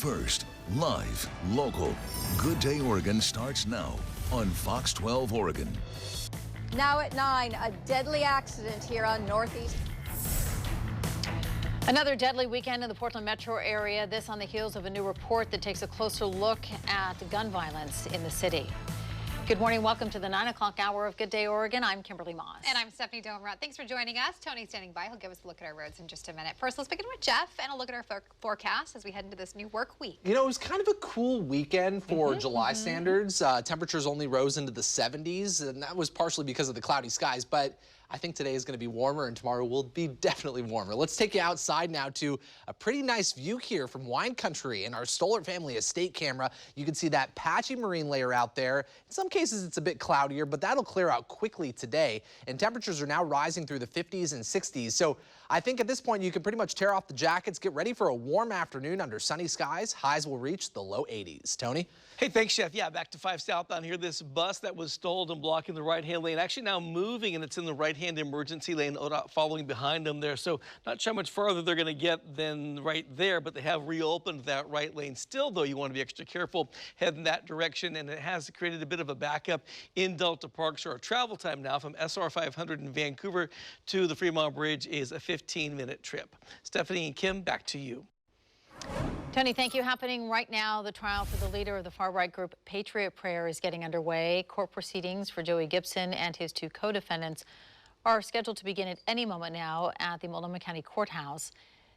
first, live, local. Good Day Oregon starts now on Fox 12 Oregon. Now at 9, a deadly accident here on Northeast. Another deadly weekend in the Portland metro area. This on the heels of a new report that takes a closer look at gun violence in the city. Good morning. Welcome to the 9 o'clock hour of Good Day Oregon. I'm Kimberly Moss. And I'm Stephanie Domerot. Thanks for joining us. Tony's standing by. He'll give us a look at our roads in just a minute. First, let's begin with Jeff and a look at our forecast as we head into this new work week. You know, it was kind of a cool weekend for July standards. Temperatures only rose into the 70s, and that was partially because of the cloudy skies. But I think today is going to be warmer, and tomorrow will be definitely warmer. Let's take you outside now to a pretty nice view here from wine country in our Stoller family estate camera. You can see that patchy marine layer out there. In some cases, it's a bit cloudier, but that'll clear out quickly today. And temperatures are now rising through the 50s and 60s. So I think at this point, you can pretty much tear off the jackets, get ready for a warm afternoon under sunny skies. Highs will reach the low 80s. Tony? Hey, thanks, Chef. Yeah, back to 5 southbound here. This bus that was stalled and blocking the right-hand lane actually now moving, and it's in the right-hand emergency lane, following behind them there. So not sure how much farther they're going to get than right there, but they have reopened that right lane. Still, though, you want to be extra careful heading that direction, and it has created a bit of a backup in Delta Park. So our travel time now from SR 500 in Vancouver to the Fremont Bridge is a 15-minute trip. Stephanie and Kim, back to you. Tony, thank you. Happening right now, the trial for the leader of the far-right group Patriot Prayer is getting underway. Court proceedings for Joey Gibson and his 2 co-defendants are scheduled to begin at any moment now at the Multnomah County Courthouse.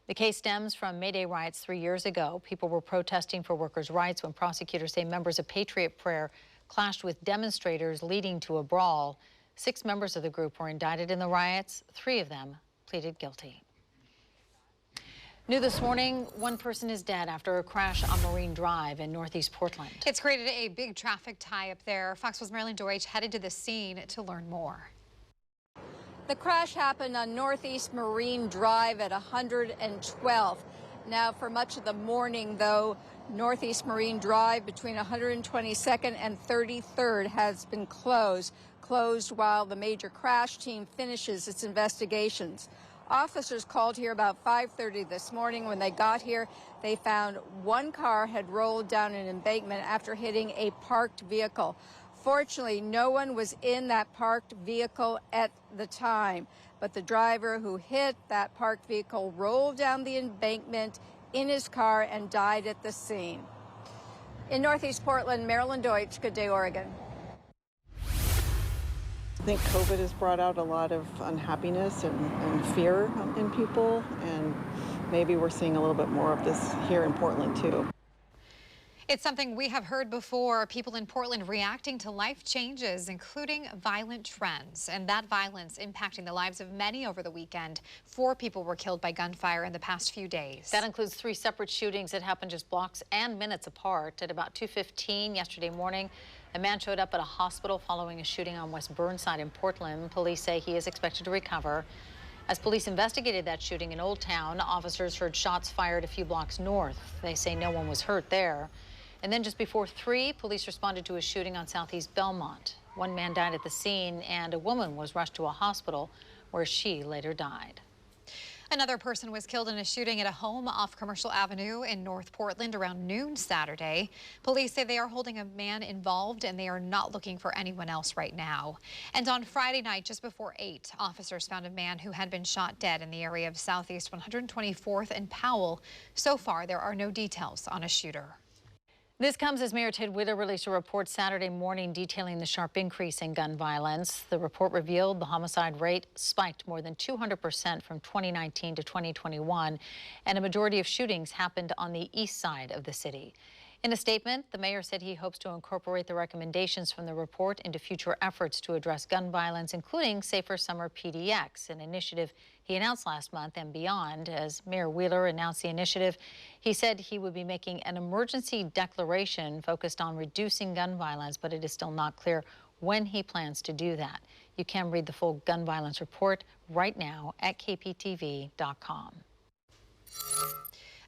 The case stems from May Day riots 3 years ago. People were protesting for workers' rights when prosecutors say members of Patriot Prayer clashed with demonstrators, leading to a brawl. 6 members of the group were indicted in the riots. 3 of them pleaded guilty. New this morning, 1 person is dead after a crash on Marine Drive in Northeast Portland. It's created a big traffic tie-up there. Fox 12's Marilyn Deutsch headed to the scene to learn more. The crash happened on Northeast Marine Drive at 112th. Now, for much of the morning, though, Northeast Marine Drive between 122nd and 33rd has been closed while the major crash team finishes its investigations. Officers called here about 5:30 this morning. When they got here, they found 1 car had rolled down an embankment after hitting a parked vehicle. Fortunately, no one was in that parked vehicle at the time, but the driver who hit that parked vehicle rolled down the embankment in his car and died at the scene. In Northeast Portland, Marilyn Deutsch, Good Day Oregon. I think COVID has brought out a lot of unhappiness and fear in people, and maybe we're seeing a little bit more of this here in Portland too. It's something we have heard before, people in Portland reacting to life changes, including violent trends, and that violence impacting the lives of many over the weekend. 4 people were killed by gunfire in the past few days. That includes 3 separate shootings that happened just blocks and minutes apart. At about 2:15 yesterday morning, a man showed up at a hospital following a shooting on West Burnside in Portland. Police say he is expected to recover. As police investigated that shooting in Old Town, officers heard shots fired a few blocks north. They say no one was hurt there. And then just before 3, police responded to a shooting on Southeast Belmont. 1 man died at the scene, and a woman was rushed to a hospital where she later died. Another person was killed in a shooting at a home off Commercial Avenue in North Portland around noon Saturday. Police say they are holding a man involved and they are not looking for anyone else right now. And on Friday night, just before 8, officers found a man who had been shot dead in the area of Southeast 124th and Powell. So far, there are no details on a shooter. This comes as Mayor Ted Wheeler released a report Saturday morning detailing the sharp increase in gun violence. The report revealed the homicide rate spiked more than 200% from 2019 to 2021, and a majority of shootings happened on the east side of the city. In a statement, the mayor said he hopes to incorporate the recommendations from the report into future efforts to address gun violence, including Safer Summer PDX, an initiative he announced last month and beyond. As Mayor Wheeler announced the initiative, he said he would be making an emergency declaration focused on reducing gun violence, but it is still not clear when he plans to do that. You can read the full gun violence report right now at kptv.com.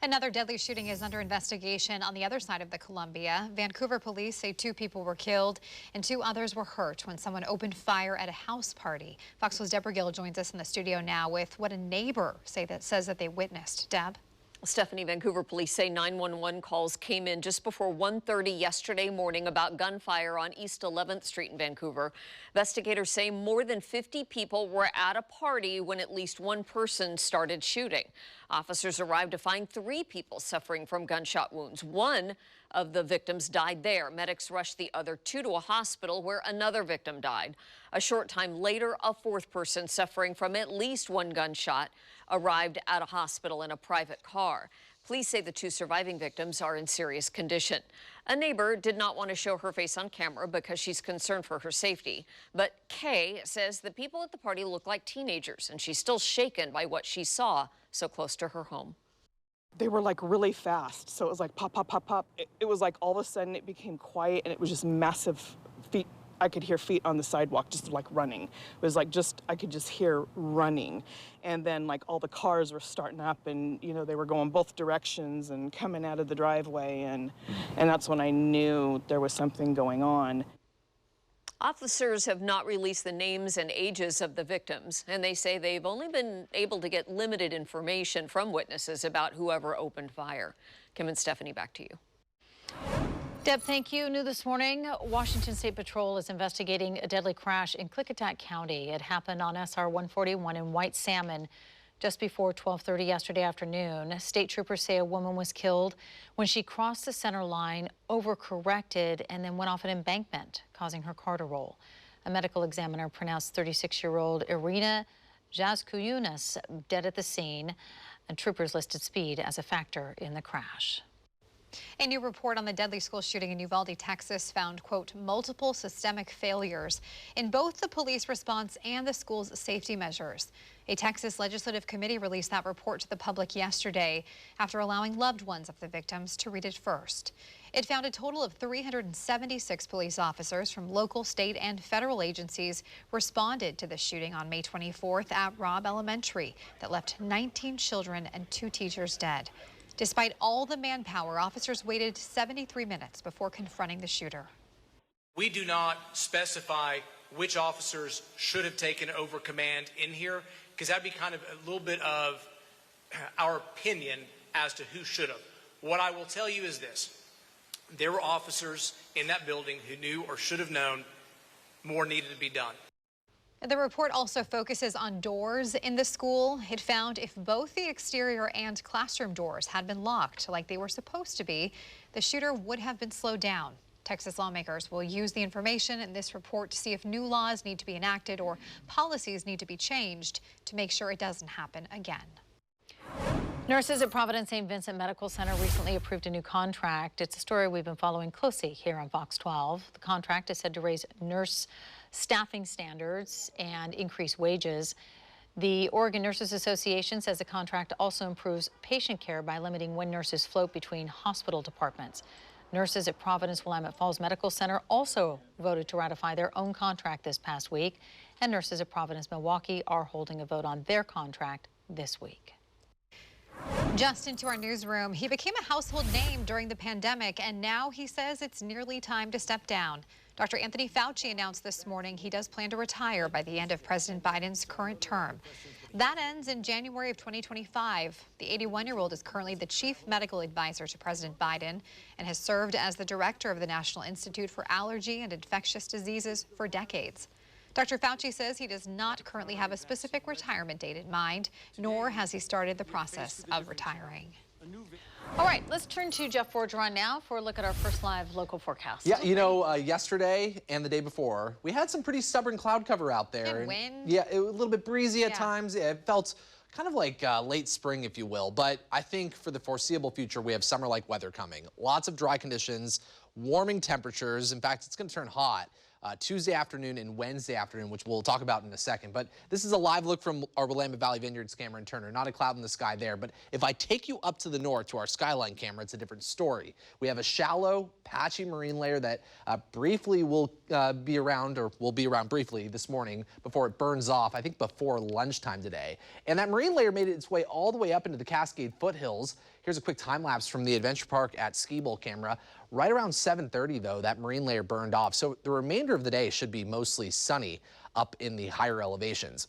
Another deadly shooting is under investigation on the other side of the Columbia. Vancouver police say 2 people were killed and 2 others were hurt when someone opened fire at a house party. Fox 12's Deborah Gill joins us in the studio now with what a neighbor says that they witnessed. Deb? Stephanie, Vancouver police say 911 calls came in just before 1:30 yesterday morning about gunfire on East 11th Street in Vancouver. Investigators say more than 50 people were at a party when at least one person started shooting. Officers arrived to find 3 people suffering from gunshot wounds. One of the victims died there. Medics rushed the other 2 to a hospital where another victim died. A short time later, a 4th person suffering from at least one gunshot arrived at a hospital in a private car. Police say the 2 surviving victims are in serious condition. A neighbor did not want to show her face on camera because she's concerned for her safety. But Kay says the people at the party look like teenagers, and she's still shaken by what she saw so close to her home. They were like really fast, so it was like pop, pop, pop, pop. It was like all of a sudden it became quiet, and it was just massive feet. I could hear feet on the sidewalk just like running. It was like I could just hear running. And then like all the cars were starting up, and you know, they were going both directions and coming out of the driveway, and that's when I knew there was something going on. Officers have not released the names and ages of the victims, and they say they've only been able to get limited information from witnesses about whoever opened fire. Kim and Stephanie, back to you. Deb, thank you. New this morning, Washington State Patrol is investigating a deadly crash in Klickitat County. It happened on SR 141 in White Salmon just before 12:30 yesterday afternoon. State troopers say a woman was killed when she crossed the center line, overcorrected, and then went off an embankment, causing her car to roll. A medical examiner pronounced 36-year-old Irina Jazkuyunas dead at the scene, and troopers listed speed as a factor in the crash. A new report on the deadly school shooting in Uvalde, Texas found, quote, multiple systemic failures in both the police response and the school's safety measures. A Texas legislative committee released that report to the public yesterday after allowing loved ones of the victims to read it first. It found a total of 376 police officers from local, state, and federal agencies responded to the shooting on May 24th at Robb Elementary that left 19 children and 2 teachers dead. Despite all the manpower, officers waited 73 minutes before confronting the shooter. We do not specify which officers should have taken over command in here, because that'd be kind of a little bit of our opinion as to who should have. What I will tell you is this. There were officers in that building who knew or should have known more needed to be done. The report also focuses on doors in the school. It found if both the exterior and classroom doors had been locked like they were supposed to be, the shooter would have been slowed down. Texas lawmakers will use the information in this report to see if new laws need to be enacted or policies need to be changed to make sure it doesn't happen again. Nurses at Providence St. Vincent Medical Center recently approved a new contract. It's a story we've been following closely here on Fox 12. The contract is said to raise nurse staffing standards and increase wages. The Oregon Nurses Association says the contract also improves patient care by limiting when nurses float between hospital departments. Nurses at Providence Willamette Falls Medical Center also voted to ratify their own contract this past week, and nurses at Providence Milwaukee are holding a vote on their contract this week. Just into our newsroom, he became a household name during the pandemic, and now he says it's nearly time to step down. Dr. Anthony Fauci announced this morning he does plan to retire by the end of President Biden's current term. That ends in January of 2025. The 81-year-old is currently the chief medical advisor to President Biden and has served as the director of the National Institute for Allergy and Infectious Diseases for decades. Dr. Fauci says he does not currently have a specific retirement date in mind, nor has he started the process of retiring. All right, let's turn to Jeff Forgeron now for a look at our first live local forecast. Yeah, you know, yesterday and the day before, we had some pretty stubborn cloud cover out there. And wind. Yeah, it was a little bit breezy at times. It felt kind of like late spring, if you will. But I think for the foreseeable future, we have summer-like weather coming. Lots of dry conditions, warming temperatures. In fact, it's going to turn hot Tuesday afternoon and Wednesday afternoon, which we'll talk about in a second. But this is a live look from our Willamette Valley Vineyards camera in Turner. Not a cloud in the sky there. But if I take you up to the north to our skyline camera, it's a different story. We have a shallow, patchy marine layer that briefly will be around, or will be around briefly this morning before it burns off, I think before lunchtime today. And that marine layer made its way all the way up into the Cascade foothills. Here's a quick time lapse from the Adventure Park at Ski Bowl camera. Right around 7:30, though, that marine layer burned off. So the remainder of the day should be mostly sunny up in the higher elevations.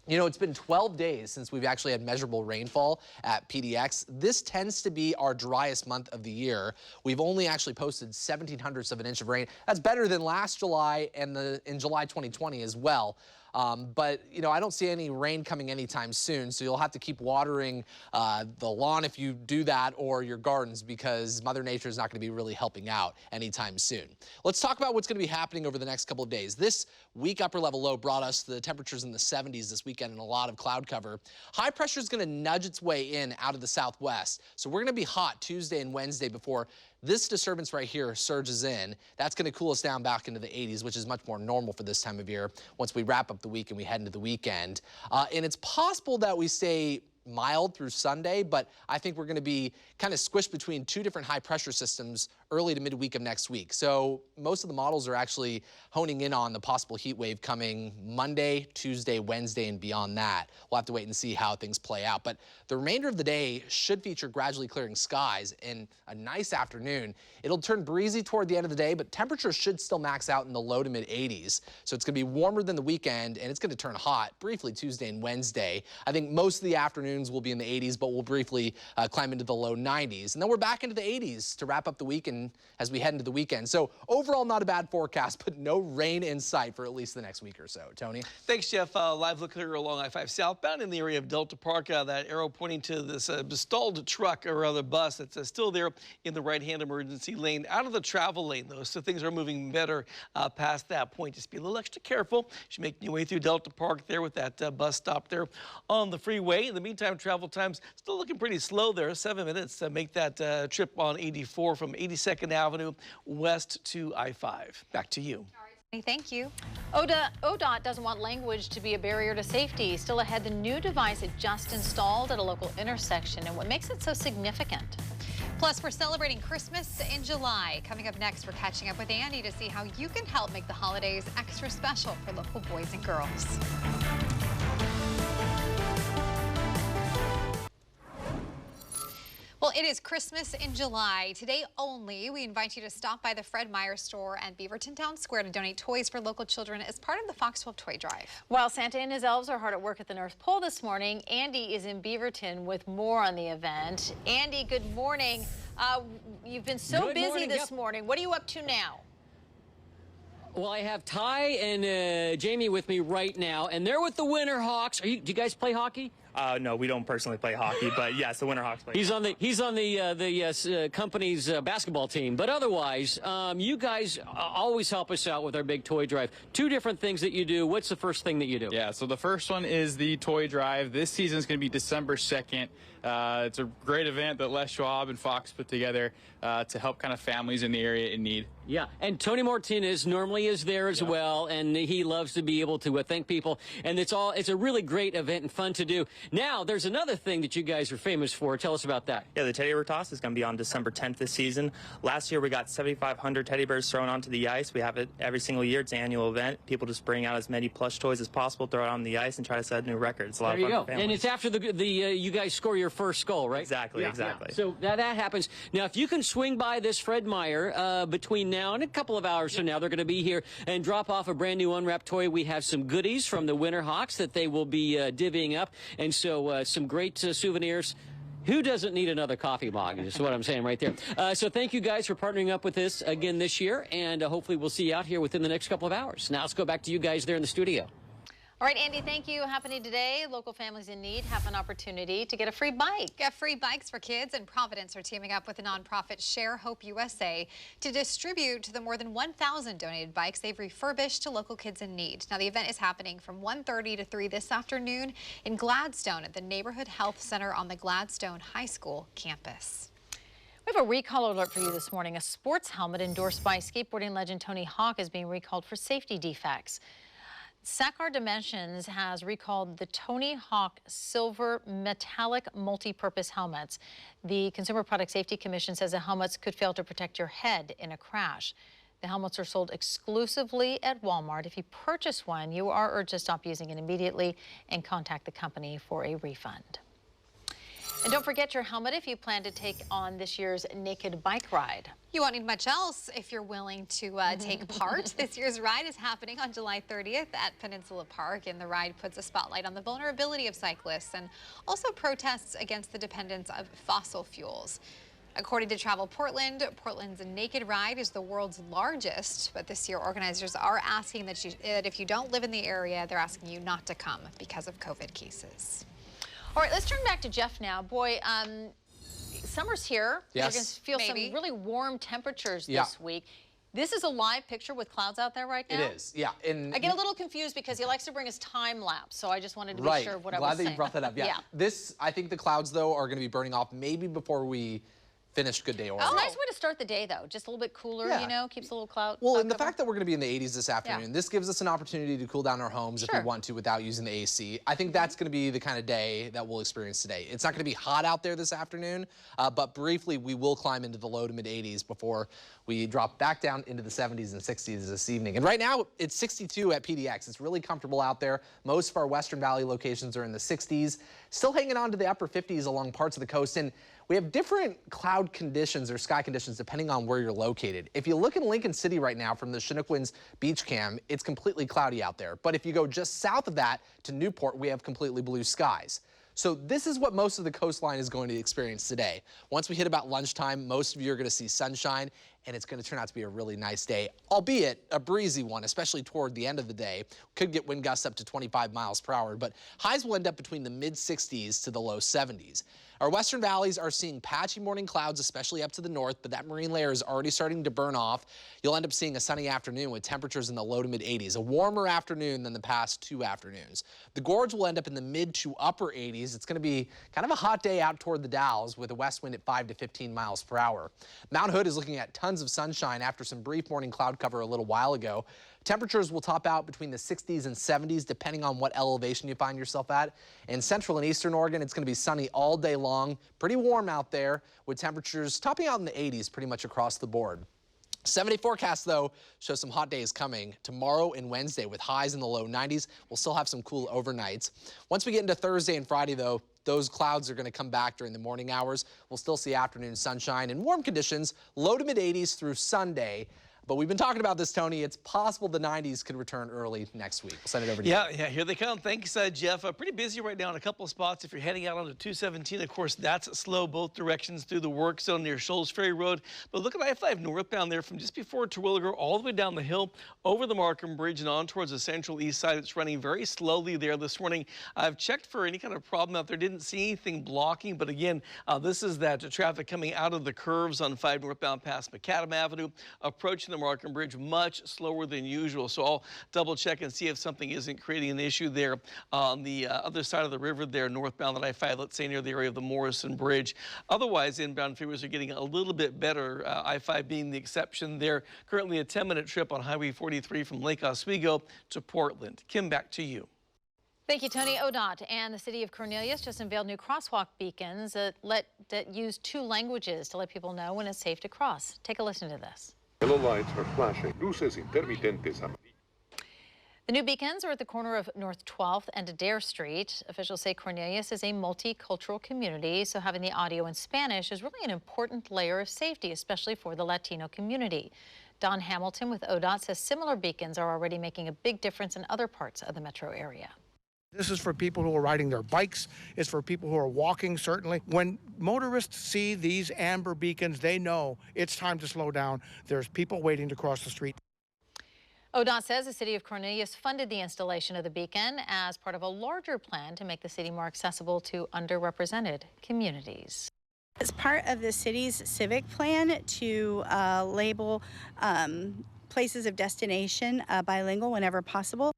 You know, it's been 12 days since we've actually had measurable rainfall at PDX. This tends to be our driest month of the year. We've only actually posted 0.17 of an inch of rain. That's better than last July and in July 2020 as well. But, you know, I don't see any rain coming anytime soon, so you'll have to keep watering the lawn if you do that, or your gardens, because Mother Nature is not going to be really helping out anytime soon. Let's talk about what's going to be happening over the next couple of days. This weak upper level low brought us the temperatures in the 70s this weekend and a lot of cloud cover. High pressure is going to nudge its way in out of the southwest, so we're going to be hot Tuesday and Wednesday before this disturbance right here surges in. That's going to cool us down back into the 80s, which is much more normal for this time of year once we wrap up the week and we head into the weekend. And it's possible that we stay mild through Sunday, but I think we're going to be kind of squished between two different high pressure systems early to midweek of next week. So most of the models are actually honing in on the possible heat wave coming Monday, Tuesday, Wednesday, and beyond that. We'll have to wait and see how things play out. But the remainder of the day should feature gradually clearing skies and a nice afternoon. It'll turn breezy toward the end of the day, but temperatures should still max out in the low to mid 80s. So it's going to be warmer than the weekend, and it's going to turn hot briefly Tuesday and Wednesday. I think most of the afternoons will be in the 80s, but we'll briefly climb into the low 90s. And then we're back into the 80s to wrap up the week and as we head into the weekend. So overall, not a bad forecast, but no rain in sight for at least the next week or so. Tony? Thanks, Jeff. Live look here along I-5 southbound in the area of Delta Park. That arrow pointing to this stalled truck, or rather bus, that's still there in the right-hand emergency lane. Out of the travel lane, though, so things are moving better past that point. Just be a little extra careful. You should make your way through Delta Park there with that bus stop there on the freeway. In the meantime, travel times still looking pretty slow there. 7 minutes to make that trip on 84 from 82nd Avenue west to I-5. Back to you. Thank you. ODOT doesn't want language to be a barrier to safety. Still ahead, the new device it just installed at a local intersection and what makes it so significant. Plus, we're celebrating Christmas in July. Coming up next, we're catching up with Andy to see how you can help make the holidays extra special for local boys and girls. Well, it is Christmas in July. Today only, we invite you to stop by the Fred Meyer store and Beaverton Town Square to donate toys for local children as part of the Fox 12 Toy Drive. While Santa and his elves are hard at work at the North Pole this morning, Andy is in Beaverton with more on the event. Andy, good morning. You've been so busy this morning. What are you up to now? Well, I have Ty and Jamie with me right now, and they're with the Winterhawks. Do you guys play hockey? No, we don't personally play hockey, but yes, the Winterhawks play. He's on the company's basketball team, but otherwise, you guys always help us out with our big toy drive. Two different things that you do. What's the first thing that you do? Yeah, so the first one is the toy drive. This season is going to be December 2nd. It's a great event that Les Schwab and Fox put together to help kind of families in the area in need. Yeah, and Tony Martinez normally is there as well, and he loves to be able to thank people. And it's a really great event and fun to do. Now, there's another thing that you guys are famous for. Tell us about that. Yeah, the Teddy Bear Toss is going to be on December 10th this season. Last year, we got 7,500 teddy bears thrown onto the ice. We have it every single year. It's an annual event. People just bring out as many plush toys as possible, throw it on the ice, and try to set a new record. It's a lot of fun for families. And it's after you guys score your first goal, right? Exactly, yeah, exactly. Yeah. So that happens. Now, if you can swing by this Fred Meyer between now and a couple of hours from now, they're going to be here and drop off a brand new unwrapped toy. We have some goodies from the Winterhawks that they will be divvying up, and so some great souvenirs. Who doesn't need another coffee mug is what I'm saying right there. So thank you guys for partnering up with this again this year, and hopefully we'll see you out here within the next couple of hours. Now let's go back to you guys there in the studio. All right, Andy, thank you. Happening today, local families in need have an opportunity to get a free bike. Get free bikes for kids, and Providence are teaming up with the nonprofit Share Hope USA to distribute to the more than 1,000 donated bikes they've refurbished to local kids in need. Now, the event is happening from 1:30 to 3 this afternoon in Gladstone at the Neighborhood Health Center on the Gladstone High School campus. We have a recall alert for you this morning. A sports helmet endorsed by skateboarding legend Tony Hawk is being recalled for safety defects. Sacar Dimensions has recalled the Tony Hawk Silver Metallic Multi-Purpose Helmets. The Consumer Product Safety Commission says the helmets could fail to protect your head in a crash. The helmets are sold exclusively at Walmart. If you purchase one, you are urged to stop using it immediately and contact the company for a refund. And don't forget your helmet if you plan to take on this year's Naked Bike Ride. You won't need much else if you're willing to take part. This year's ride is happening on July 30th at Peninsula Park, and the ride puts a spotlight on the vulnerability of cyclists and also protests against the dependence of fossil fuels. According to Travel Portland, Portland's Naked Ride is the world's largest, but this year organizers are asking that if you don't live in the area, they're asking you not to come because of COVID cases. All right, let's turn back to Jeff now. Boy, summer's here. Yes. We're going to feel some really warm temperatures this week. This is a live picture with clouds out there right now? It is, yeah. I get a little confused because he likes to bring us time lapse, so I just wanted to be sure what I was saying. Glad that you brought that up. Yeah. I think the clouds, though, are going to be burning off maybe before we finished Good Day Oregon. It's a nice way to start the day, though. Just a little bit cooler, you know, keeps a little cloud. Well, and the fact that we're going to be in the 80s this afternoon, this gives us an opportunity to cool down our homes if we want to without using the AC. I think that's going to be the kind of day that we'll experience today. It's not going to be hot out there this afternoon, but briefly we will climb into the low to mid 80s before we drop back down into the 70s and 60s this evening. And right now it's 62 at PDX. It's really comfortable out there. Most of our Western Valley locations are in the 60s, still hanging on to the upper 50s along parts of the coast. And we have different cloud conditions or sky conditions depending on where you're located. If you look in Lincoln City right now from the Chinook Winds beach cam, it's completely cloudy out there. But if you go just south of that to Newport, we have completely blue skies. So this is what most of the coastline is going to experience today. Once we hit about lunchtime, most of you are going to see sunshine, and it's going to turn out to be a really nice day, albeit a breezy one, especially toward the end of the day. Could get wind gusts up to 25 miles per hour, but highs will end up between the mid 60s to the low 70s. Our western valleys are seeing patchy morning clouds, especially up to the north, but that marine layer is already starting to burn off. You'll end up seeing a sunny afternoon with temperatures in the low to mid 80s, a warmer afternoon than the past 2 afternoons. The gorge will end up in the mid to upper 80s. It's going to be kind of a hot day out toward the Dalles with a west wind at 5 to 15 miles per hour. Mount Hood is looking at tons of sunshine after some brief morning cloud cover a little while ago. Temperatures will top out between the 60s and 70s depending on what elevation you find yourself at. In central and eastern Oregon, it's going to be sunny all day long. Pretty warm out there with temperatures topping out in the 80s pretty much across the board. 7-day forecast, though, shows some hot days coming tomorrow and Wednesday with highs in the low 90s. We'll still have some cool overnights. Once we get into Thursday and Friday, though, those clouds are going to come back during the morning hours. We'll still see afternoon sunshine and warm conditions, low to mid 80s through Sunday. But we've been talking about this, Tony. It's possible the 90s could return early next week. We'll send it over to you. Yeah, here they come. Thanks, Jeff. Pretty busy right now in a couple of spots. If you're heading out onto 217, of course, that's slow both directions through the work zone near Shoals Ferry Road. But look at I-5 northbound there from just before Terwilliger all the way down the hill over the Markham Bridge and on towards the central east side. It's running very slowly there this morning. I've checked for any kind of problem out there. Didn't see anything blocking. But again, this is that traffic coming out of the curves on 5 northbound past Macadam Avenue, approaching the Markham Bridge much slower than usual. So I'll double check and see if something isn't creating an issue there on the other side of the river there, northbound on I-5, let's say near the area of the Morrison Bridge. Otherwise, inbound freeways are getting a little bit better, I-5 being the exception there. Currently a 10-minute trip on Highway 43 from Lake Oswego to Portland. Kim, back to you. Thank you, Tony. ODOT and the city of Cornelius just unveiled new crosswalk beacons that use 2 languages to let people know when it's safe to cross. Take a listen to this. Yellow lights are flashing. Luces intermitentes. The new beacons are at the corner of North 12th and Adair Street. Officials say Cornelius is a multicultural community, so having the audio in Spanish is really an important layer of safety, especially for the Latino community. Don Hamilton with ODOT says similar beacons are already making a big difference in other parts of the metro area. This is for people who are riding their bikes. It's for people who are walking, certainly. When motorists see these amber beacons, they know it's time to slow down. There's people waiting to cross the street. ODOT says the city of Cornelius funded the installation of the beacon as part of a larger plan to make the city more accessible to underrepresented communities. It's part of the city's civic plan to label places of destination bilingual whenever possible.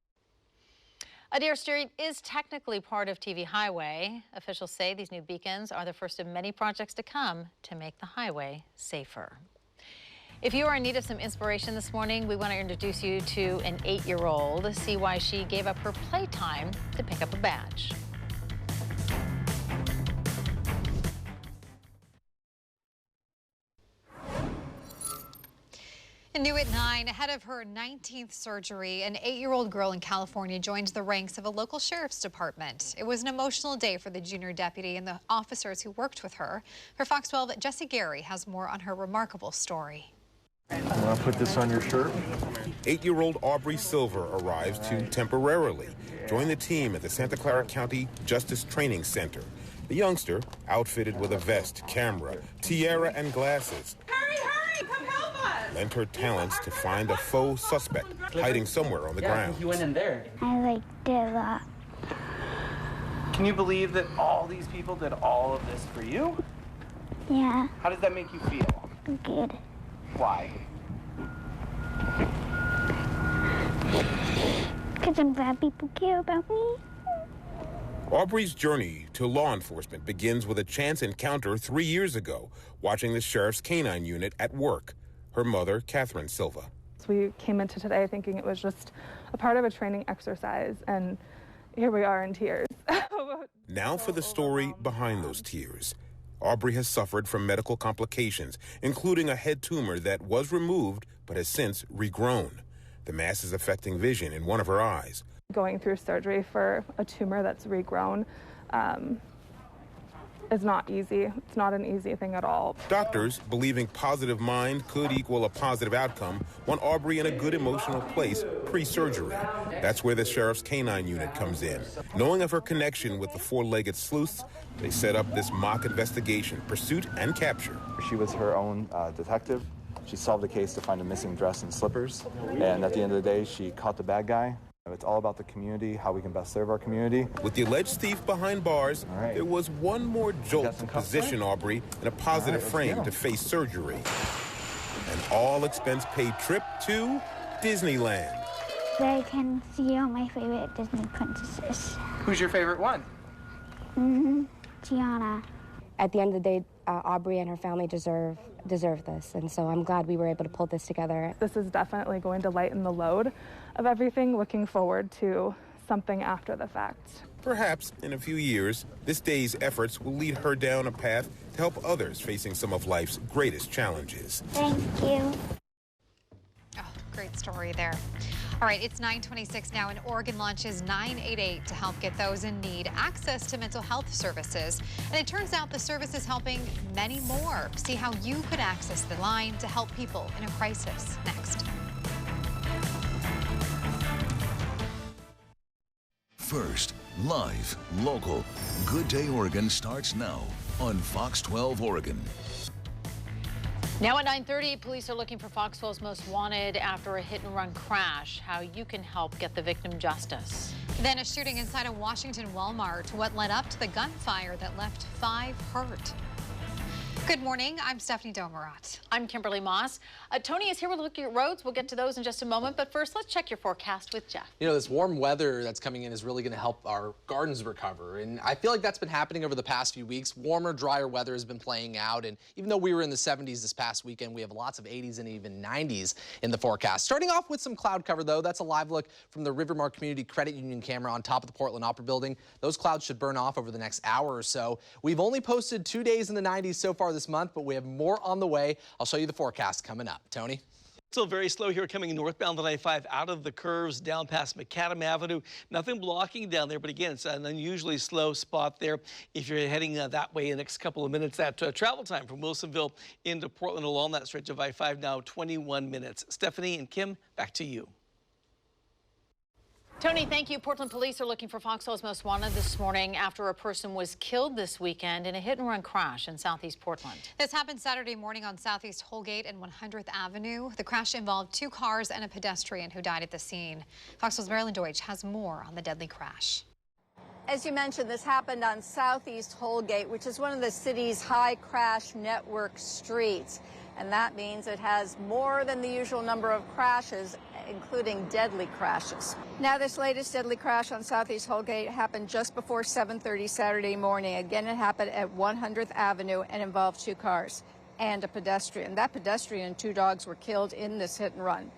Adair Street is technically part of TV Highway. Officials say these new beacons are the first of many projects to come to make the highway safer. If you are in need of some inspiration this morning, we want to introduce you to an 8-year-old. See why she gave up her playtime to pick up a badge. New at 9, ahead of her 19th surgery, an 8-year-old girl in California joined the ranks of a local sheriff's department. It was an emotional day for the junior deputy and the officers who worked with her. For Fox 12, Jesse Gary has more on her remarkable story. Want to put this on your shirt? 8-year-old Aubrey Silver arrives to temporarily join the team at the Santa Clara County Justice Training Center. The youngster, outfitted with a vest, camera, tiara, and glasses, Come help us! lent her talents to find a faux suspect hiding somewhere on the ground. You went in there. I liked it a lot. Can you believe that all these people did all of this for you? Yeah, How does that make you feel? good. Why? Because I'm glad people care about me. Aubrey's journey to law enforcement begins with a chance encounter 3 years ago, watching the sheriff's canine unit at work. Her mother, Catherine Silva. We came into today thinking it was just a part of a training exercise, and here we are in tears. Now for the story behind those tears. Aubrey has suffered from medical complications, including a head tumor that was removed but has since regrown. The mass is affecting vision in one of her eyes. Going through surgery for a tumor that's regrown is not easy. It's not an easy thing at all. Doctors, believing positive mind could equal a positive outcome, want Aubrey in a good emotional place pre-surgery. That's where the sheriff's canine unit comes in. Knowing of her connection with the four-legged sleuths, they set up this mock investigation, pursuit and capture. She was her own detective. She solved a case to find a missing dress and slippers. And at the end of the day, she caught the bad guy. It's all about the community, how we can best serve our community. With the alleged thief behind bars, there was one more jolt to position Aubrey in a positive frame to face surgery. An all-expense-paid trip to Disneyland. I can see all my favorite Disney princesses. Who's your favorite one? Tiana. At the end of the day, Aubrey and her family deserve this, and so I'm glad we were able to pull this together. This is definitely going to lighten the load of everything, looking forward to something after the fact. Perhaps in a few years, this day's efforts will lead her down a path to help others facing some of life's greatest challenges. Thank you. Oh, great story there. All right, it's 9:26 now, and Oregon launches 988 to help get those in need access to mental health services. And it turns out the service is helping many more. See how you could access the line to help people in a crisis next. First, live, local. Good Day Oregon starts now on Fox 12 Oregon. Now at 9:30, police are looking for Fox 12's most wanted after a hit-and-run crash. How you can help get the victim justice. Then a shooting inside a Washington Walmart. What led up to the gunfire that left 5 hurt? Good morning. I'm Stephanie Domerat. I'm Kimberly Moss. Tony is here with a look at roads. We'll get to those in just a moment. But first, let's check your forecast with Jeff. You know, this warm weather that's coming in is really going to help our gardens recover. And I feel like that's been happening over the past few weeks. Warmer, drier weather has been playing out. And even though we were in the 70s this past weekend, we have lots of 80s and even 90s in the forecast. Starting off with some cloud cover, though. That's a live look from the Rivermark Community Credit Union camera on top of the Portland Opera Building. Those clouds should burn off over the next hour or so. We've only posted 2 days in the 90s so far this month, but we have more on the way. I'll show you the forecast coming up. Tony? Still very slow here coming northbound on I-5 out of the curves down past Macadam Avenue. Nothing blocking down there, but again, it's an unusually slow spot there. If you're heading that way in the next couple of minutes, that travel time from Wilsonville into Portland along that stretch of I-5 now 21 minutes. Stephanie and Kim, back to you. Tony, thank you. Portland police are looking for Fox 12's most wanted this morning after a person was killed this weekend in a hit-and-run crash in southeast Portland. This happened Saturday morning on Southeast Holgate and 100th Avenue. The crash involved 2 cars and a pedestrian who died at the scene. Fox 12's Marilyn Deutsch has more on the deadly crash. As you mentioned, this happened on Southeast Holgate, which is one of the city's high crash network streets. And that means it has more than the usual number of crashes, including deadly crashes. Now, this latest deadly crash on Southeast Holgate happened just before 7:30 Saturday morning. Again, it happened at 100th Avenue and involved 2 cars and a pedestrian. That pedestrian and 2 dogs were killed in this hit and run.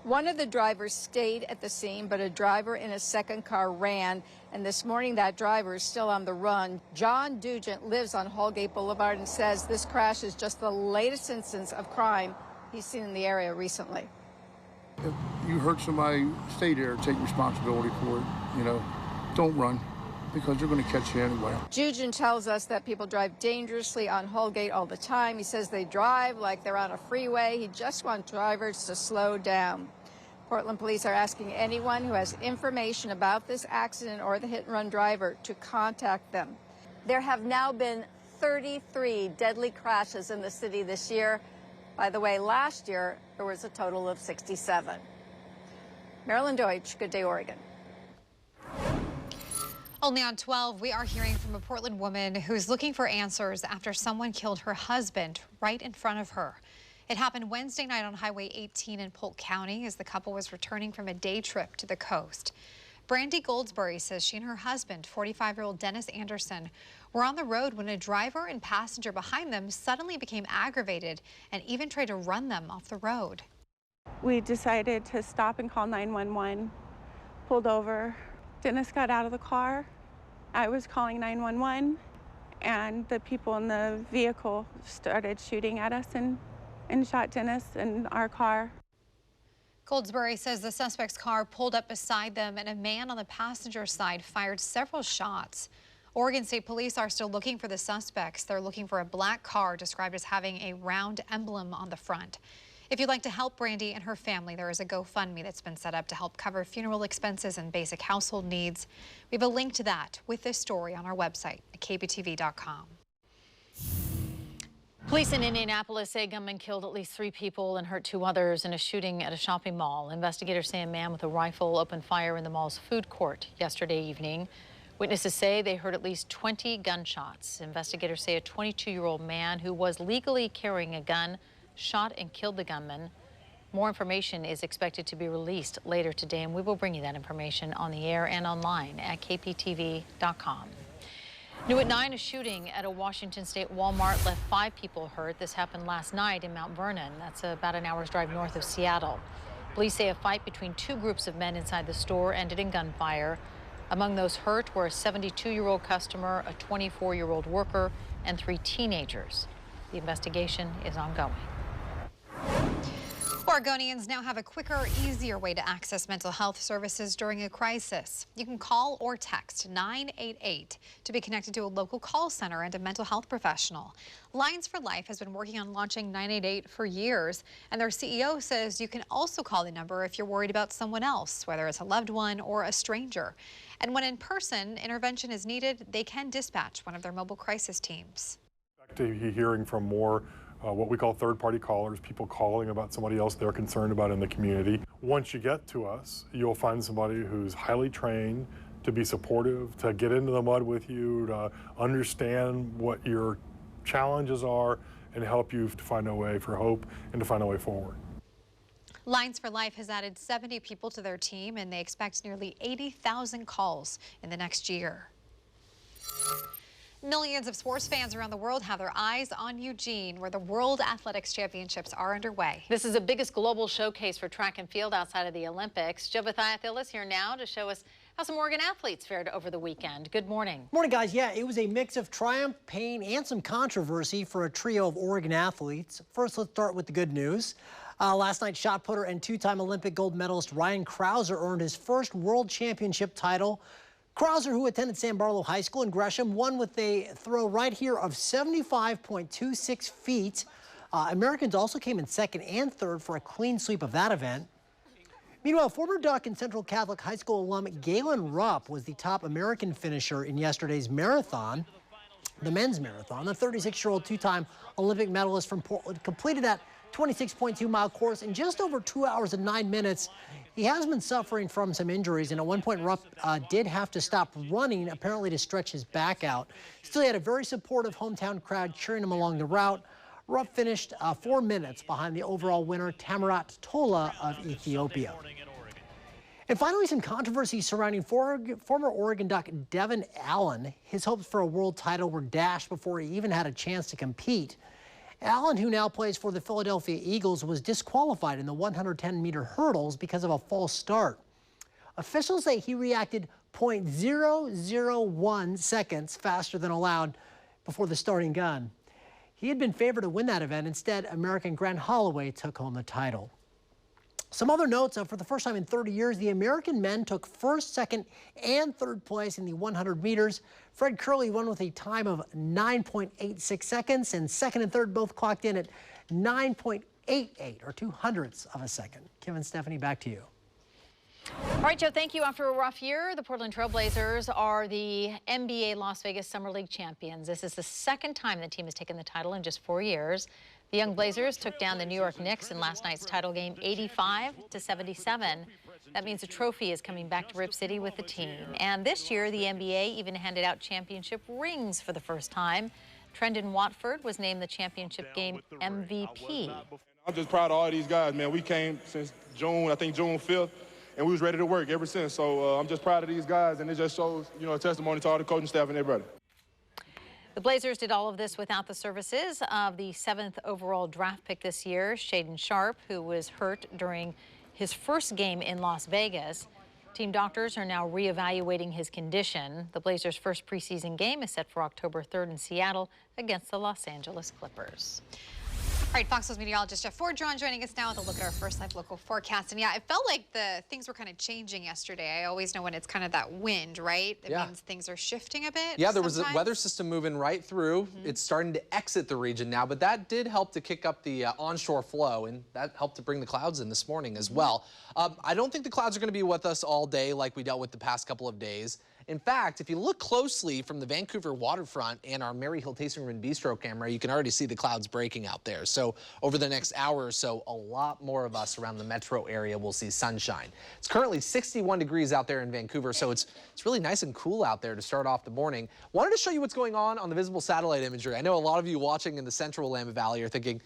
One of the drivers stayed at the scene, but a driver in a second car ran. And this morning, that driver is still on the run. John Dugent lives on Holgate Boulevard and says this crash is just the latest instance of crime he's seen in the area recently. If you hurt somebody, stay there, take responsibility for it, you know. Don't run, because they're going to catch you anyway. Jujan tells us that people drive dangerously on Holgate all the time. He says they drive like they're on a freeway. He just wants drivers to slow down. Portland police are asking anyone who has information about this accident or the hit-and-run driver to contact them. There have now been 33 deadly crashes in the city this year. By the way, last year there was a total of 67. Marilyn Deutsch, Good Day, Oregon. Only on 12, we are hearing from a Portland woman who's looking for answers after someone killed her husband right in front of her. It happened Wednesday night on Highway 18 in Polk County as the couple was returning from a day trip to the coast. Brandy Goldsberry says she and her husband, 45-year-old Dennis Anderson, were on the road when a driver and passenger behind them suddenly became aggravated and even tried to run them off the road. We decided to stop and call 911, pulled over. Dennis got out of the car. I was calling 911, and the people in the vehicle started shooting at us and shot Dennis and our car. Goldsberry says the suspect's car pulled up beside them and a man on the passenger side fired several shots. Oregon State Police are still looking for the suspects. They're looking for a black car described as having a round emblem on the front. If you'd like to help Brandy and her family, there is a GoFundMe that's been set up to help cover funeral expenses and basic household needs. We have a link to that with this story on our website at kbtv.com. Police in Indianapolis say gunmen killed at least 3 people and hurt 2 others in a shooting at a shopping mall. Investigators say a man with a rifle opened fire in the mall's food court yesterday evening. Witnesses say they heard at least 20 gunshots. Investigators say a 22-year-old man who was legally carrying a gun shot and killed the gunman. More information is expected to be released later today, and we will bring you that information on the air and online at kptv.com. New at 9, a shooting at a Washington State Walmart left 5 people hurt. This happened last night in Mount Vernon. That's about an hour's drive north of Seattle. Police say a fight between 2 groups of men inside the store ended in gunfire. Among those hurt were a 72-year-old customer, a 24-year-old worker, and 3 teenagers. The investigation is ongoing. Oregonians now have a quicker, easier way to access mental health services during a crisis. You can call or text 988 to be connected to a local call center and a mental health professional. Lines for Life has been working on launching 988 for years, and their CEO says you can also call the number if you're worried about someone else, whether it's a loved one or a stranger. And when in-person intervention is needed, they can dispatch one of their mobile crisis teams. Hearing from more what we call third-party callers, people calling about somebody else they're concerned about in the community. Once you get to us, you'll find somebody who's highly trained to be supportive, to get into the mud with you, to understand what your challenges are, and help you to find a way for hope and to find a way forward. Lines for Life has added 70 people to their team, and they expect nearly 80,000 calls in the next year. Millions of sports fans around the world have their eyes on Eugene, where the World Athletics Championships are underway. This is the biggest global showcase for track and field outside of the Olympics. Joe Bathiathil is here now to show us how some Oregon athletes fared over the weekend. Good morning. Morning, guys. Yeah, it was a mix of triumph, pain, and some controversy for a trio of Oregon athletes. First, let's start with the good news. Last night, shot putter and 2-time Olympic gold medalist Ryan Krauser earned his first World Championship title. Krauser, who attended San Barlow High School in Gresham, won with a throw right here of 75.26 feet. Americans also came in second and third for a clean sweep of that event. Meanwhile, former Duck and Central Catholic High School alum Galen Rupp was the top American finisher in yesterday's marathon, the men's marathon. The 36-year-old 2-time Olympic medalist from Portland completed that 26.2-mile course in just over 2 hours and 9 minutes. He has been suffering from some injuries, and at one point Rupp did have to stop running, apparently to stretch his back out. Still, he had a very supportive hometown crowd cheering him along the route. Rupp finished 4 minutes behind the overall winner, Tamarat Tola of Ethiopia. And finally, some controversy surrounding former Oregon Duck Devin Allen. His hopes for a world title were dashed before he even had a chance to compete. Allen, who now plays for the Philadelphia Eagles, was disqualified in the 110-meter hurdles because of a false start. Officials say he reacted 0.001 seconds faster than allowed before the starting gun. He had been favored to win that event. Instead, American Grant Holloway took home the title. Some other notes, for the first time in 30 years, the American men took first, second, and third place in the 100 meters. Fred Curley won with a time of 9.86 seconds, and second and third both clocked in at 9.88, or 2/100ths of a second. Kim and Stephanie, back to you. All right, Joe, thank you. After a rough year, the Portland Trail Blazers are the NBA Las Vegas Summer League champions. This is the second time the team has taken the title in just 4 years. The young Blazers took down the New York Knicks in last night's title game 85-77. That means a trophy is coming back to Rip City with the team. And this year, the NBA even handed out championship rings for the first time. Trendon Watford was named the championship game MVP. I'm just proud of all these guys, man. We came since June, I think June 5th, and we was ready to work ever since. So I'm just proud of these guys, and it just shows, a testimony to all the coaching staff and everybody. The Blazers did all of this without the services of the 7th overall draft pick this year, Shaedon Sharpe, who was hurt during his first game in Las Vegas. Team doctors are now reevaluating his condition. The Blazers' first preseason game is set for October 3rd in Seattle against the Los Angeles Clippers. All right, Fox News meteorologist Jeff Fordron joining us now with a look at our first live local forecast. And yeah, it felt like things were kind of changing yesterday. I always know when it's kind of that wind, right? It means things are shifting a bit. Yeah, there was a weather system moving right through. It's starting to exit the region now, but that did help to kick up the onshore flow, and that helped to bring the clouds in this morning as well. I don't think the clouds are going to be with us all day like we dealt with the past couple of days. In fact, if you look closely from the Vancouver waterfront and our Mary Hill Tasting Room Bistro camera, you can already see the clouds breaking out there. So over the next hour or so, a lot more of us around the metro area will see sunshine. It's currently 61 degrees out there in Vancouver, so it's really nice and cool out there to start off the morning. Wanted to show you what's going on the visible satellite imagery. I know a lot of you watching in the central Willamette Valley are thinking,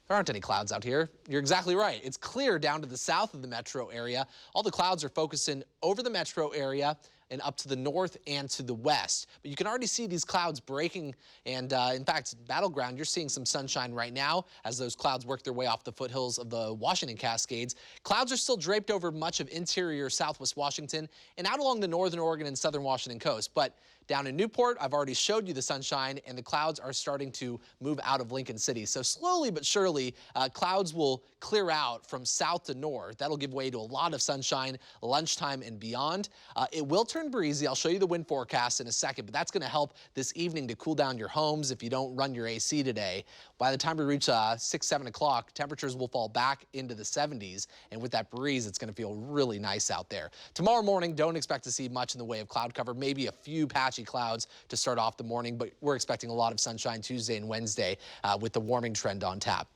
there aren't any clouds out here. You're exactly right. It's clear down to the south of the metro area. All the clouds are focusing over the metro area and up to the north and to the west. But you can already see these clouds breaking, and in fact, Battleground, you're seeing some sunshine right now as those clouds work their way off the foothills of the Washington Cascades. Clouds are still draped over much of interior southwest Washington and out along the northern Oregon and southern Washington coast. But down in Newport, I've already showed you the sunshine, and the clouds are starting to move out of Lincoln City. So slowly but surely, clouds will clear out from south to north. That'll give way to a lot of sunshine lunchtime and beyond. It will turn breezy. I'll show you the wind forecast in a second, but that's going to help this evening to cool down your homes if you don't run your AC today. By the time we reach 6, 7 o'clock, temperatures will fall back into the 70s, and with that breeze, it's going to feel really nice out there. Tomorrow morning, don't expect to see much in the way of cloud cover, maybe a few patchy clouds to start off the morning, but we're expecting a lot of sunshine Tuesday and Wednesday with the warming trend on tap.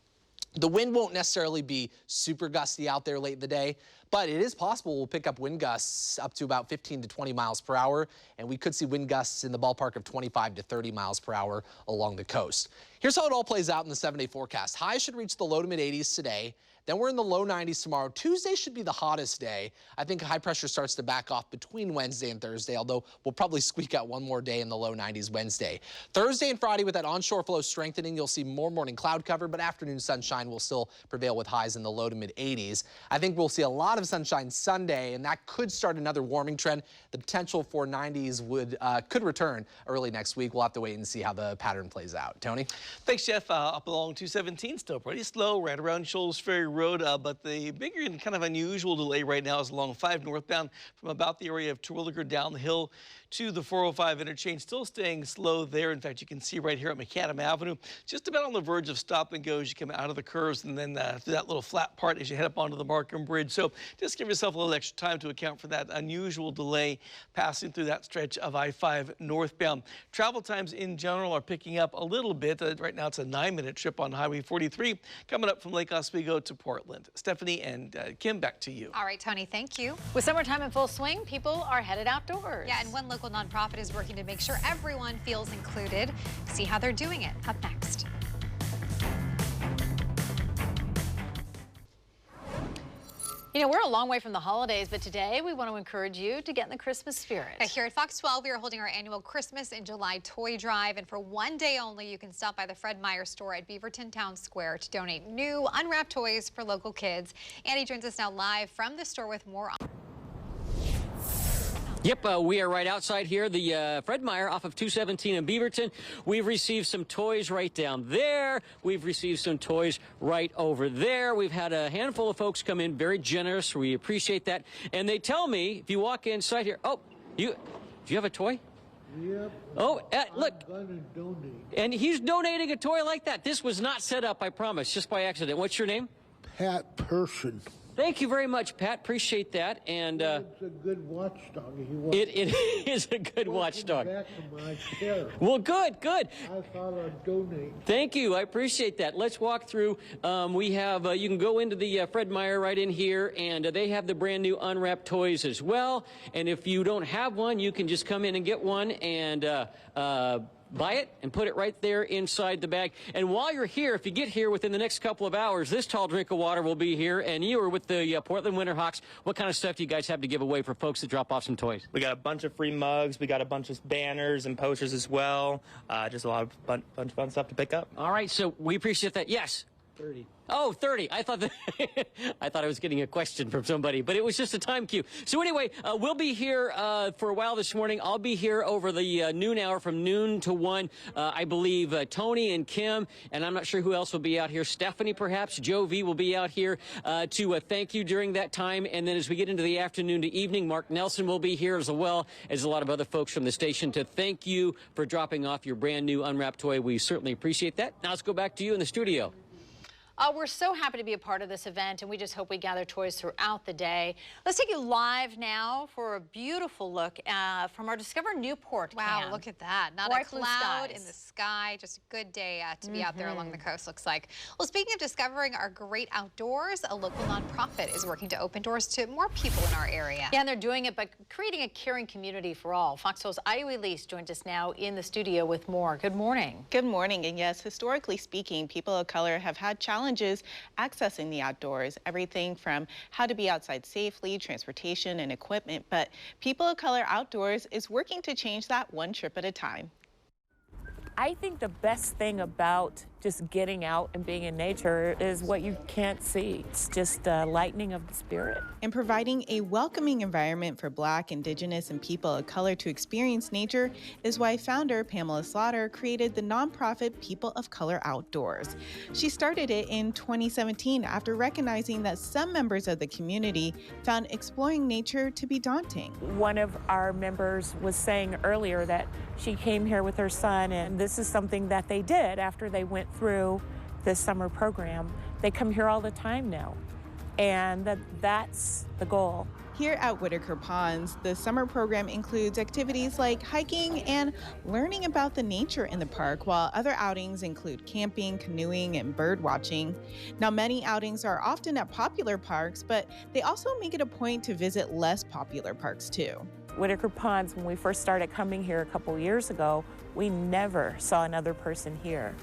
The wind won't necessarily be super gusty out there late in the day, but it is possible we'll pick up wind gusts up to about 15 to 20 miles per hour, and we could see wind gusts in the ballpark of 25 to 30 miles per hour along the coast. Here's how it all plays out in the 7-day forecast. Highs should reach the low to mid 80s today. Then we're in the low 90s tomorrow. Tuesday should be the hottest day. I think high pressure starts to back off between Wednesday and Thursday, although we'll probably squeak out one more day in the low 90s Wednesday. Thursday and Friday, with that onshore flow strengthening, you'll see more morning cloud cover, but afternoon sunshine will still prevail with highs in the low to mid 80s. I think we'll see a lot of sunshine Sunday, and that could start another warming trend. The potential for 90s could return early next week. We'll have to wait and see how the pattern plays out. Tony? Thanks, Jeff. Up along 217, still pretty slow, right around Shoals Ferry Road, but the bigger and kind of unusual delay right now is along 5 northbound from about the area of Terwilliger down the hill to the 405 interchange, still staying slow there. In fact, you can see right here at Macadam Avenue, just about on the verge of stop and go as you come out of the curves and then through that little flat part as you head up onto the Markham Bridge. So just give yourself a little extra time to account for that unusual delay passing through that stretch of I-5 northbound. Travel times in general are picking up a little bit. Right now it's a 9-minute trip on Highway 43 coming up from Lake Oswego to Portland. Stephanie and Kim, back to you. All right, Tony, thank you. With summertime in full swing, people are headed outdoors. Yeah, and one local nonprofit is working to make sure everyone feels included. See how they're doing it up next. You know, we're a long way from the holidays, but today we want to encourage you to get in the Christmas spirit. Here at Fox 12, we are holding our annual Christmas in July toy drive, and for one day only, you can stop by the Fred Meyer store at Beaverton Town Square to donate new unwrapped toys for local kids. Andy joins us now live from the store with more on. Yep, we are right outside here, the Fred Meyer off of 217 in Beaverton. We've received some toys right down there. We've received some toys right over there. We've had a handful of folks come in, very generous. We appreciate that. And they tell me, if you walk inside here, oh, do you have a toy? Yep. Oh, look. I'm gonna donate. And he's donating a toy like that. This was not set up, I promise, just by accident. What's your name? Pat Person. Thank you very much, Pat. Appreciate that. And it's a good watchdog. It is a good watchdog. Back of my chair. Well, good. I thought I'd donate. Thank you. I appreciate that. Let's walk through. We have, you can go into the Fred Meyer right in here, and they have the brand new unwrapped toys as well. And if you don't have one, you can just come in and get one and buy it and put it right there inside the bag. And while you're here, if you get here within the next couple of hours, this tall drink of water will be here. And you are with the Portland Winterhawks. What kind of stuff do you guys have to give away for folks to drop off some toys? We got a bunch of free mugs. We got a bunch of banners and posters as well. Just a lot of bunch of fun stuff to pick up. All right, so we appreciate that. Yes. 30. Oh, 30. I thought I thought I was getting a question from somebody, but it was just a time cue. So anyway, we'll be here for a while this morning. I'll be here over the noon hour from noon to 1. I believe Tony and Kim, and I'm not sure who else will be out here. Stephanie, perhaps. Joe V will be out here to thank you during that time. And then as we get into the afternoon to evening, Mark Nelson will be here as well as a lot of other folks from the station to thank you for dropping off your brand new unwrapped toy. We certainly appreciate that. Now let's go back to you in the studio. We're so happy to be a part of this event, and we just hope we gather toys throughout the day. Let's take you live now for a beautiful look from our Discover Newport Wow, cam. look at that. Not Bright a blue cloud skies. in the sky. Just a good day to be out there along the coast, looks like. Well, speaking of discovering our great outdoors, a local nonprofit is working to open doors to more people in our area. Yeah, and they're doing it by creating a caring community for all. Fox 12's Io Elise joins us now in the studio with more. Good morning. Good morning. And yes, historically speaking, people of color have had challenges accessing the outdoors, everything from how to be outside safely, transportation and equipment, but People of Color Outdoors is working to change that one trip at a time. I think the best thing about just getting out and being in nature is what you can't see. It's just the lightening of the spirit. And providing a welcoming environment for Black, Indigenous, and people of color to experience nature is why founder Pamela Slaughter created the nonprofit People of Color Outdoors. She started it in 2017 after recognizing that some members of the community found exploring nature to be daunting. One of our members was saying earlier that she came here with her son, and this is something that they did after they went through this summer program. They come here all the time now, and that's the goal. Here at Whitaker Ponds, the summer program includes activities like hiking and learning about the nature in the park, while other outings include camping, canoeing, and bird watching. Now, many outings are often at popular parks, but they also make it a point to visit less popular parks too. Whitaker Ponds, when we first started coming here a couple years ago, we never saw another person here.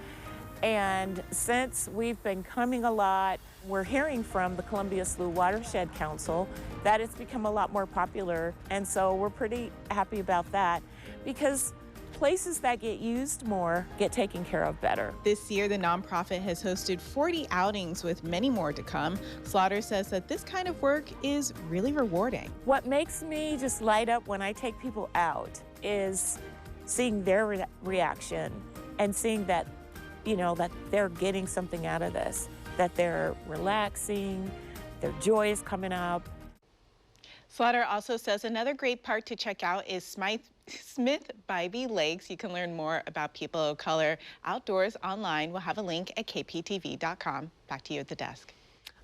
And since we've been coming a lot, we're hearing from the Columbia Slough Watershed Council that it's become a lot more popular. And so we're pretty happy about that, because places that get used more get taken care of better. This year, the nonprofit has hosted 40 outings with many more to come. Slaughter says that this kind of work is really rewarding. What makes me just light up when I take people out is seeing their reaction and seeing that, you know, that they're getting something out of this, that they're relaxing, their joy is coming up. Slaughter also says another great park to check out is Smith-Bybee Lakes. You can learn more about People of Color Outdoors online. We'll have a link at kptv.com. Back to you at the desk.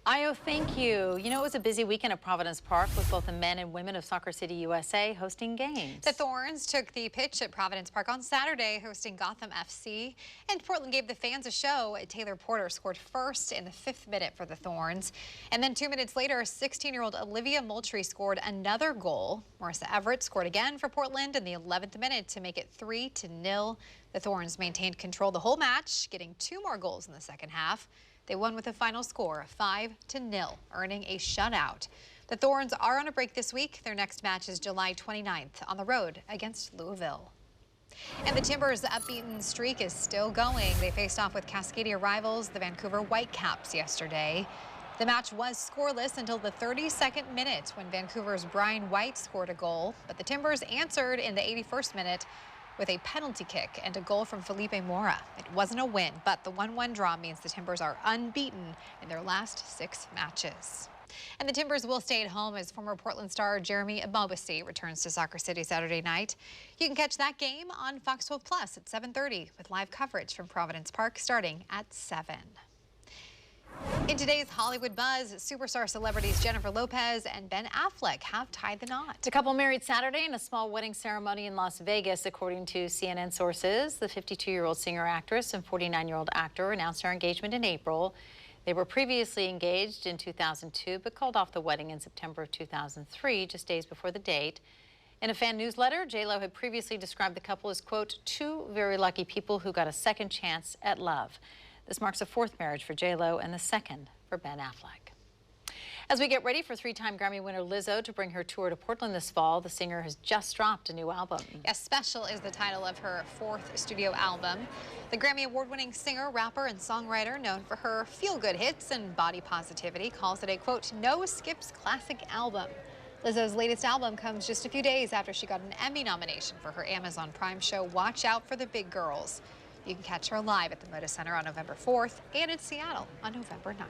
Io, thank you. You know, it was a busy weekend at Providence Park with both the men and women of Soccer City USA hosting games. The Thorns took the pitch at Providence Park on Saturday, hosting Gotham FC. And Portland gave the fans a show. Taylor Porter scored first in the 5th minute for the Thorns. And then 2 minutes later, 16-year-old Olivia Moultrie scored another goal. Marissa Everett scored again for Portland in the 11th minute to make it 3-0. The Thorns maintained control the whole match, getting 2 more goals in the second half. They won with a final score of 5-0, earning a shutout. The Thorns are on a break this week. Their next match is July 29th on the road against Louisville. And the Timbers' unbeaten streak is still going. They faced off with Cascadia rivals, the Vancouver Whitecaps, yesterday. The match was scoreless until the 32nd minute when Vancouver's Brian White scored a goal, but the Timbers answered in the 81st minute with a penalty kick and a goal from Felipe Mora. It wasn't a win, but the 1-1 draw means the Timbers are unbeaten in their last 6 matches. And the Timbers will stay at home as former Portland star Jeremy Ebobisse returns to Soccer City Saturday night. You can catch that game on Fox 12 Plus at 7:30 with live coverage from Providence Park starting at 7. In today's Hollywood buzz, superstar celebrities Jennifer Lopez and Ben Affleck have tied the knot. The couple married Saturday in a small wedding ceremony in Las Vegas, according to CNN sources. The 52-year-old singer-actress and 49-year-old actor announced their engagement in April. They were previously engaged in 2002, but called off the wedding in September of 2003, just days before the date. In a fan newsletter, J.Lo had previously described the couple as, quote, 2 very lucky people who got a second chance at love. This marks a 4th marriage for J.Lo and the 2nd for Ben Affleck. As we get ready for 3-time Grammy winner Lizzo to bring her tour to Portland this fall, the singer has just dropped a new album. Yes, Special is the title of her 4th studio album. The Grammy award-winning singer, rapper, and songwriter, known for her feel-good hits and body positivity, calls it a, quote, no-skips classic album. Lizzo's latest album comes just a few days after she got an Emmy nomination for her Amazon Prime show, Watch Out for the Big Girls. You can catch her live at the Moda Center on November 4th and in Seattle on November 9th.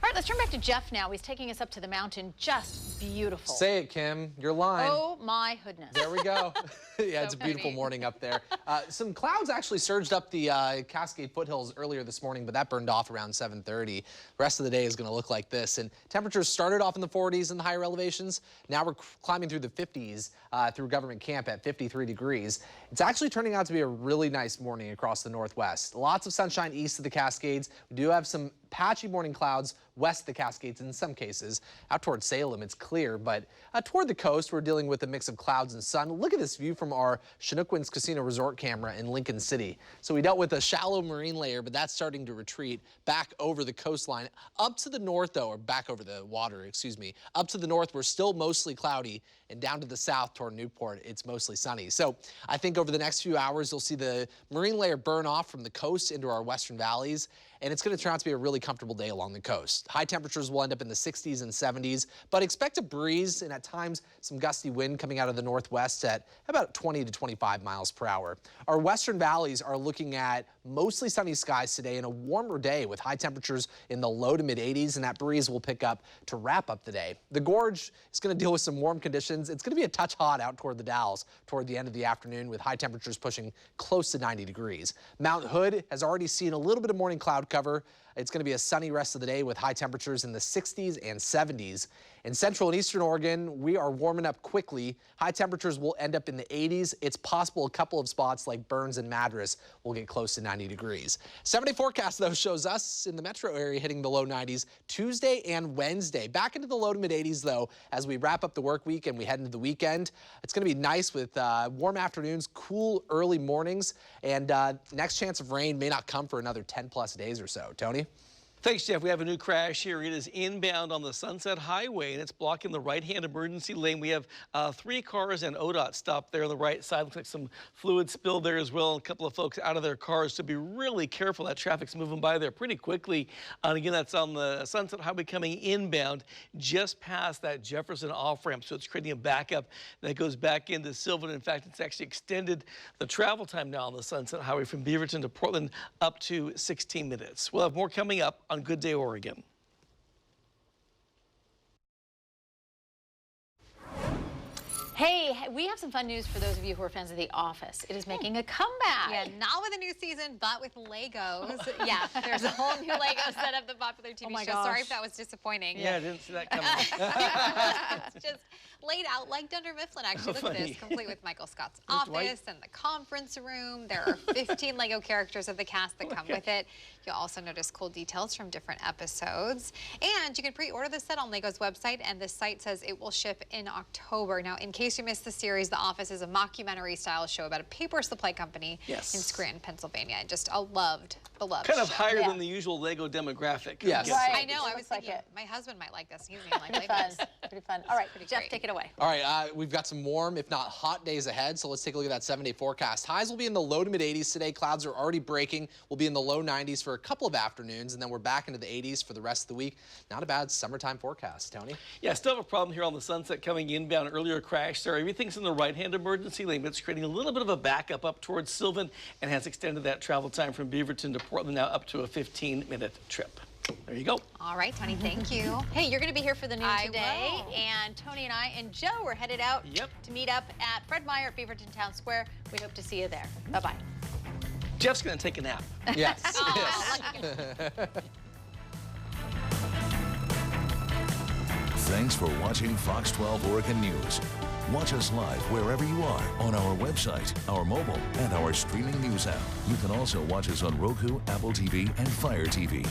All right, let's turn back to Jeff now. He's taking us up to the mountain. Just beautiful. Say it, Kim. You're lying. Oh, my goodness. There we go. Yeah, it's a beautiful morning up there. Some clouds actually surged up the Cascade foothills earlier this morning, but that burned off around 7:30. The rest of the day is going to look like this. And temperatures started off in the 40s in the higher elevations. Now we're climbing through the 50s through Government Camp at 53 degrees. It's actually turning out to be a really nice morning across the Northwest. Lots of sunshine east of the Cascades. We do have some patchy morning clouds west of the Cascades in some cases. Out toward Salem, it's clear, but toward the coast, we're dealing with a mix of clouds and sun. Look at this view from our Chinookwan's Casino Resort camera in Lincoln City. So we dealt with a shallow marine layer, but that's starting to retreat back over the coastline. Up to the north, though, or back over the water, excuse me. Up to the north, we're still mostly cloudy, and down to the south toward Newport, it's mostly sunny. So I think over the next few hours, you'll see the marine layer burn off from the coast into our western valleys, and it's going to turn out to be a really comfortable day along the coast. High temperatures will end up in the 60s and 70s, but expect a breeze and at times some gusty wind coming out of the northwest at about 20 to 25 miles per hour. Our western valleys are looking at mostly sunny skies today and a warmer day with high temperatures in the low to mid 80s, and that breeze will pick up to wrap up the day. The gorge is going to deal with some warm conditions. It's going to be a touch hot out toward the Dalles toward the end of the afternoon with high temperatures pushing close to 90 degrees. Mount Hood has already seen a little bit of morning cloud cover. It's going to be a sunny rest of the day with high temperatures in the 60s and 70s. In central and eastern Oregon, we are warming up quickly. High temperatures will end up in the 80s. It's possible a couple of spots like Burns and Madras will get close to 90 degrees. 7-day forecast, though, shows us in the metro area hitting the low 90s Tuesday and Wednesday. Back into the low to mid 80s, though, as we wrap up the work week and we head into the weekend. It's going to be nice with warm afternoons, cool early mornings, and next chance of rain may not come for another 10-plus days or so. Tony? Thanks, Jeff. We have a new crash here. It is inbound on the Sunset Highway, and it's blocking the right-hand emergency lane. We have 3 cars and ODOT stopped there on the right side. Looks like some fluid spilled there as well. A couple of folks out of their cars, so be really careful. That traffic's moving by there pretty quickly. And again, that's on the Sunset Highway coming inbound just past that Jefferson off-ramp, so it's creating a backup that goes back into Sylvan. In fact, it's actually extended the travel time now on the Sunset Highway from Beaverton to Portland up to 16 minutes. We'll have more coming up on Good Day Oregon. Hey, we have some fun news for those of you who are fans of The Office. It is making a comeback. Yeah, not with a new season, but with Legos. Yeah, there's a whole new Lego set of the popular TV show. Gosh. Sorry if that was disappointing. Yeah, I didn't see that coming. It's just laid out like Dunder Mifflin, actually. Look at this, complete with Michael Scott's office and the conference room. There are 15 Lego characters of the cast that come with it. You'll also notice cool details from different episodes. And you can pre-order the set on Lego's website, and the site says it will ship in October. Now, in case you missed the series, The Office is a mockumentary-style show about a paper supply company in Scranton, Pennsylvania, and just a loved beloved Kind of show. higher than the usual Lego demographic. Yes. I know. I was thinking my husband might like this. He's gonna like Legos. Pretty fun. All right, Jeff, take it away. All right, we've got some warm, if not hot days ahead, so let's take a look at that 7-day forecast. Highs will be in the low to mid 80s today. Clouds are already breaking. We'll be in the low 90s for a couple of afternoons, and then we're back into the 80s for the rest of the week. Not a bad summertime forecast, Tony. Yeah, still have a problem here on the Sunset coming inbound. Earlier crash there. Everything's in the right-hand emergency lane, but it's creating a little bit of a backup up towards Sylvan and has extended that travel time from Beaverton to Portland now up to a 15-minute trip. There you go. All right, Tony, thank you. Hey, you're going to be here for the noon today, will. and Tony and I and Joe are headed out to meet up at Fred Meyer at Beaverton Town Square. We hope to see you there. Bye-bye. Jeff's going to take a nap. Yes. Thanks for watching Fox 12 Oregon News. Watch us live wherever you are on our website, our mobile, and our streaming news app. You can also watch us on Roku, Apple TV, and Fire TV.